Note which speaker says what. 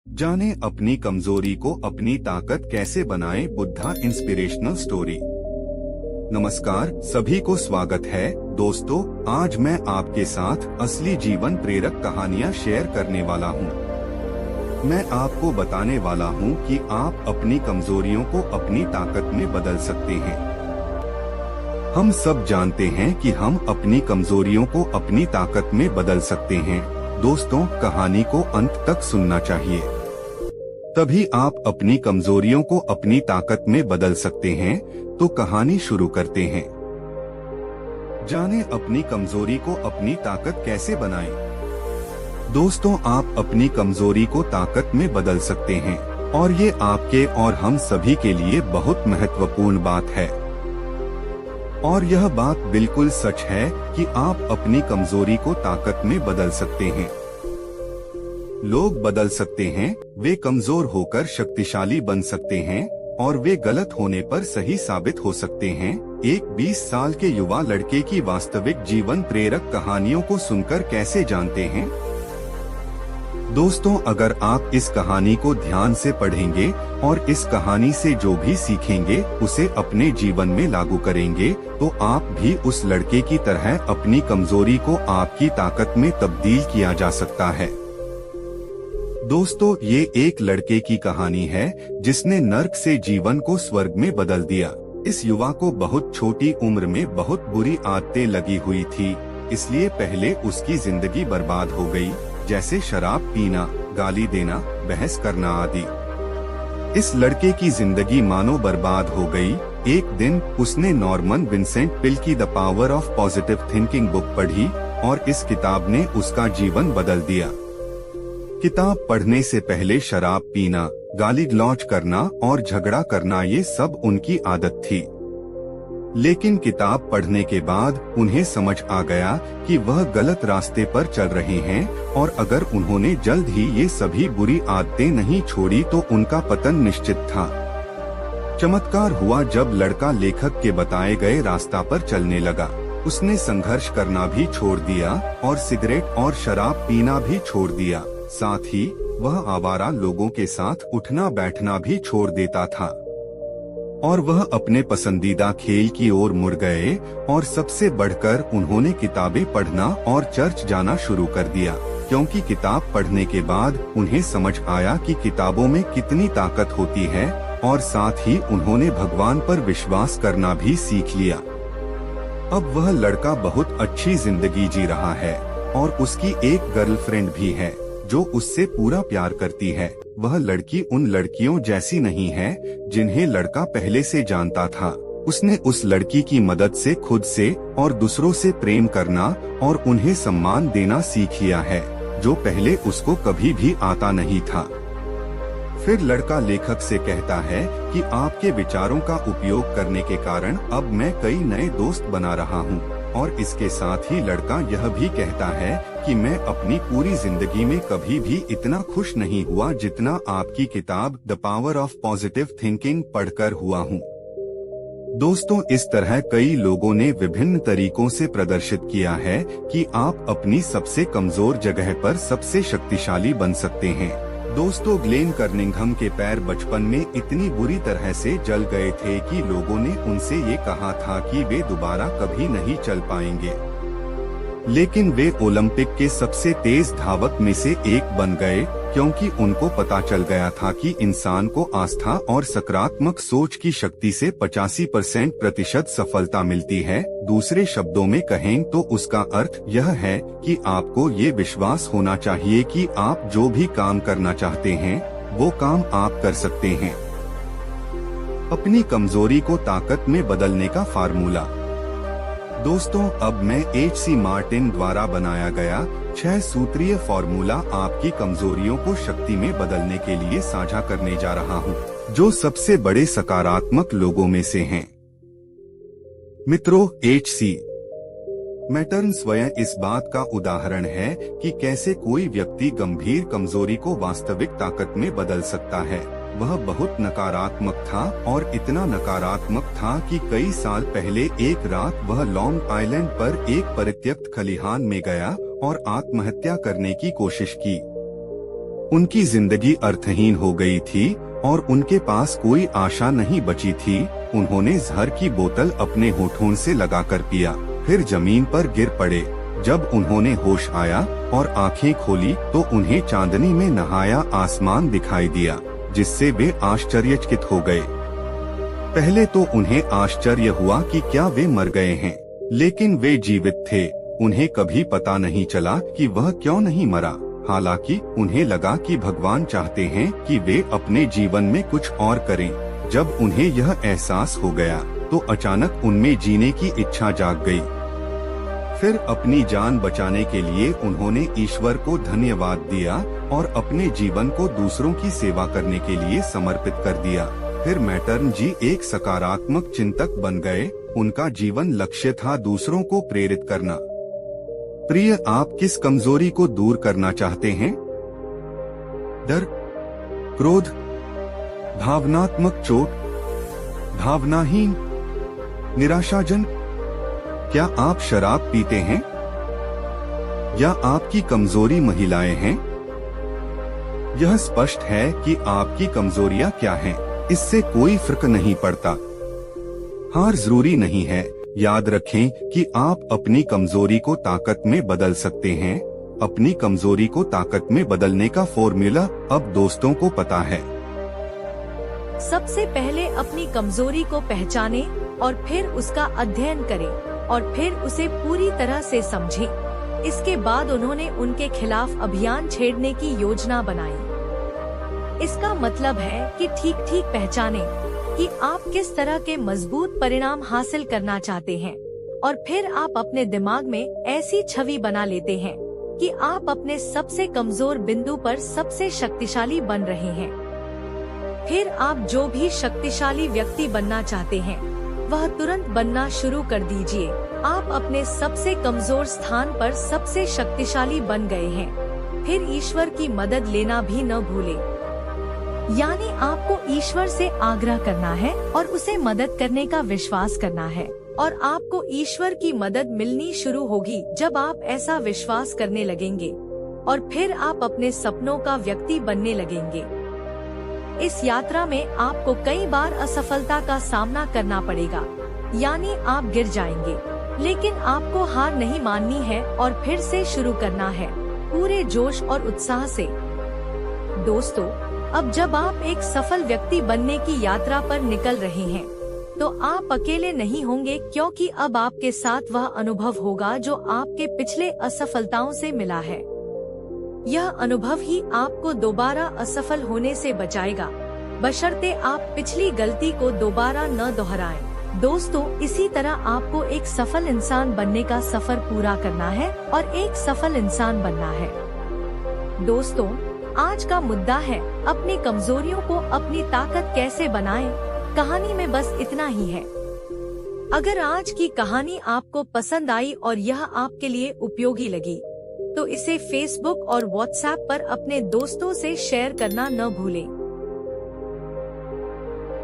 Speaker 1: जाने अपनी कमजोरी को अपनी ताकत कैसे बनाए। Buddha inspirational story. नमस्कार, सभी को स्वागत है। दोस्तों, आज मैं आपके साथ असली जीवन प्रेरक कहानियाँ शेयर करने वाला हूँ। मैं आपको बताने वाला हूँ कि आप अपनी कमजोरियों को अपनी ताकत में बदल सकते हैं। हम सब जानते हैं कि हम अपनी कमजोरियों को अपनी ताकत में बदल सकते हैं। दोस्तों, कहानी को अंत तक सुनना चाहिए, तभी आप अपनी कमजोरियों को अपनी ताकत में बदल सकते हैं। तो कहानी शुरू करते हैं। जाने अपनी कमजोरी को अपनी ताकत कैसे बनाएं। दोस्तों, आप अपनी कमजोरी को ताकत में बदल सकते हैं और ये आपके और हम सभी के लिए बहुत महत्वपूर्ण बात है। और यह बात बिल्कुल सच है कि आप अपनी कमजोरी को ताकत में बदल सकते हैं। लोग बदल सकते हैं, वे कमजोर होकर शक्तिशाली बन सकते हैं और वे गलत होने पर सही साबित हो सकते हैं। एक 20 साल के युवा लड़के की वास्तविक जीवन प्रेरक कहानियों को सुनकर कैसे जानते हैं। दोस्तों, अगर आप इस कहानी को ध्यान से पढ़ेंगे और इस कहानी से जो भी सीखेंगे उसे अपने जीवन में लागू करेंगे, तो आप भी उस लड़के की तरह अपनी कमजोरी को आपकी ताकत में तब्दील किया जा सकता है। दोस्तों, ये एक लड़के की कहानी है जिसने नर्क से जीवन को स्वर्ग में बदल दिया। इस युवा को बहुत छोटी उम्र में बहुत बुरी आदतें लगी हुई थी, इसलिए पहले उसकी जिंदगी बर्बाद हो गई, जैसे शराब पीना, गाली देना, बहस करना आदि। इस लड़के की जिंदगी मानो बर्बाद हो गई। एक दिन उसने नॉर्मन विंसेंट पील की the power of positive thinking book पढ़ी और इस किताब ने उसका जीवन बदल दिया। किताब पढ़ने से पहले शराब पीना, गाली गलौज करना और झगड़ा करना ये सब उनकी आदत थी। लेकिन किताब पढ़ने के बाद उन्हें समझ आ गया कि वह गलत रास्ते पर चल रहे हैं और अगर उन्होंने जल्द ही ये सभी बुरी आदतें नहीं छोड़ी तो उनका पतन निश्चित था। चमत्कार हुआ जब लड़का लेखक के बताए गए रास्ता पर चलने लगा। उसने संघर्ष करना भी छोड़ दिया और सिगरेट और शराब पीना भी छोड़ दिया। साथ ही वह आवारा लोगों के साथ उठना बैठना भी छोड़ देता था और वह अपने पसंदीदा खेल की ओर मुड़ गए और सबसे बढ़कर उन्होंने किताबें पढ़ना और चर्च जाना शुरू कर दिया, क्योंकि किताब पढ़ने के बाद उन्हें समझ आया कि किताबों में कितनी ताकत होती है और साथ ही उन्होंने भगवान पर विश्वास करना भी सीख लिया। अब वह लड़का बहुत अच्छी जिंदगी जी रहा है और उसकी एक गर्लफ्रेंड भी है जो उससे पूरा प्यार करती है। वह लड़की उन लड़कियों जैसी नहीं है जिन्हें लड़का पहले से जानता था। उसने उस लड़की की मदद से खुद से और दूसरों से प्रेम करना और उन्हें सम्मान देना सीख लिया है, जो पहले उसको कभी भी आता नहीं था। फिर लड़का लेखक से कहता है कि आपके विचारों का उपयोग करने के कारण अब मैं कई नए दोस्त बना रहा हूँ। और इसके साथ ही लड़का यह भी कहता है कि मैं अपनी पूरी जिंदगी में कभी भी इतना खुश नहीं हुआ जितना आपकी किताब the power of positive thinking पढ़कर हुआ हूँ। दोस्तों, इस तरह कई लोगों ने विभिन्न तरीकों से प्रदर्शित किया है कि आप अपनी सबसे कमजोर जगह पर सबसे शक्तिशाली बन सकते हैं। दोस्तों, ग्लेन कर्निंघम के पैर बचपन में इतनी बुरी तरह से जल गए थे कि लोगों ने उनसे ये कहा था कि वे दोबारा कभी नहीं चल पाएंगे। लेकिन वे ओलंपिक के सबसे तेज धावक में से एक बन गए, क्योंकि उनको पता चल गया था कि इंसान को आस्था और सकारात्मक सोच की शक्ति से 85% सफलता मिलती है। दूसरे शब्दों में कहें तो उसका अर्थ यह है कि आपको ये विश्वास होना चाहिए कि आप जो भी काम करना चाहते हैं वो काम आप कर सकते हैं। अपनी कमजोरी को ताकत में बदलने का फार्मूला। दोस्तों, अब मैं H.C. मार्टिन द्वारा बनाया गया 6 सूत्रीय फॉर्मूला आपकी कमजोरियों को शक्ति में बदलने के लिए साझा करने जा रहा हूं, जो सबसे बड़े सकारात्मक लोगों में से हैं। मित्रों, H.C. मैटर्न स्वयं इस बात का उदाहरण है कि कैसे कोई व्यक्ति गंभीर कमजोरी को वास्तविक ताकत में बदल सकता है। वह बहुत नकारात्मक था और इतना नकारात्मक था कि कई साल पहले एक रात वह लॉन्ग आइलैंड पर एक परित्यक्त खलिहान में गया और आत्महत्या करने की कोशिश की। उनकी जिंदगी अर्थहीन हो गई थी और उनके पास कोई आशा नहीं बची थी। उन्होंने जहर की बोतल अपने होठों से लगाकर पिया, फिर जमीन पर गिर पड़े। जब उन्होंने होश आया और आंखें खोली तो उन्हें चांदनी में नहाया आसमान दिखाई दिया, जिससे वे आश्चर्यचकित हो गए। पहले तो उन्हें आश्चर्य हुआ कि क्या वे मर गए हैं, लेकिन वे जीवित थे। उन्हें कभी पता नहीं चला कि वह क्यों नहीं मरा। हालांकि उन्हें लगा कि भगवान चाहते हैं कि वे अपने जीवन में कुछ और करें। जब उन्हें यह एहसास हो गया तो अचानक उनमें जीने की इच्छा जाग गई। फिर अपनी जान बचाने के लिए उन्होंने ईश्वर को धन्यवाद दिया और अपने जीवन को दूसरों की सेवा करने के लिए समर्पित कर दिया। फिर मैटर्न जी एक सकारात्मक चिंतक बन गए। उनका जीवन लक्ष्य था दूसरों को प्रेरित करना। प्रिय, आप किस कमजोरी को दूर करना चाहते हैं? डर, क्रोध, भावनात्मक चोट, भावनाहीन, निराशाजन? क्या आप शराब पीते हैं? या आपकी कमजोरी महिलाएं हैं? यह स्पष्ट है कि आपकी कमजोरियां क्या हैं। इससे कोई फर्क नहीं पड़ता। हार जरूरी नहीं है। याद रखें कि आप अपनी कमजोरी को ताकत में बदल सकते हैं। अपनी कमजोरी को ताकत में बदलने का फॉर्मूला अब दोस्तों को पता है।
Speaker 2: सबसे पहले अपनी कमजोरी को पहचानें और फिर उसका अध्ययन करें और फिर उसे पूरी तरह से समझें। इसके बाद उन्होंने उनके खिलाफ अभियान छेड़ने की योजना बनाई। इसका मतलब है कि ठीक पहचानें कि आप किस तरह के मजबूत परिणाम हासिल करना चाहते हैं और फिर आप अपने दिमाग में ऐसी छवि बना लेते हैं कि आप अपने सबसे कमजोर बिंदु पर सबसे शक्तिशाली बन रहे हैं। फिर आप जो भी शक्तिशाली व्यक्ति बनना चाहते हैं वह तुरंत बनना शुरू कर दीजिए। आप अपने सबसे कमजोर स्थान पर सबसे शक्तिशाली बन गए हैं। फिर ईश्वर की मदद लेना भी न भूलें। यानी आपको ईश्वर से आग्रह करना है और उसे मदद करने का विश्वास करना है और आपको ईश्वर की मदद मिलनी शुरू होगी जब आप ऐसा विश्वास करने लगेंगे और फिर आप अपने सपनों का व्यक्ति बनने लगेंगे। इस यात्रा में आपको कई बार असफलता का सामना करना पड़ेगा, यानी आप गिर जाएंगे, लेकिन आपको हार नहीं माननी है और फिर से शुरू करना है पूरे जोश और उत्साह से। दोस्तों, अब जब आप एक सफल व्यक्ति बनने की यात्रा पर निकल रहे हैं तो आप अकेले नहीं होंगे, क्योंकि अब आपके साथ वह अनुभव होगा जो आपके पिछले असफलताओं से मिला है। यह अनुभव ही आपको दोबारा असफल होने से बचाएगा, बशर्ते आप पिछली गलती को दोबारा न दोहराएं। दोस्तों, इसी तरह आपको एक सफल इंसान बनने का सफर पूरा करना है और एक सफल इंसान बनना है। दोस्तों, आज का मुद्दा है अपनी कमजोरियों को अपनी ताकत कैसे बनाएं। कहानी में बस इतना ही है। अगर आज की कहानी आपको पसंद आई और यह आपके लिए उपयोगी लगी तो इसे फेसबुक और व्हाट्सएप पर अपने दोस्तों से शेयर करना न भूलें।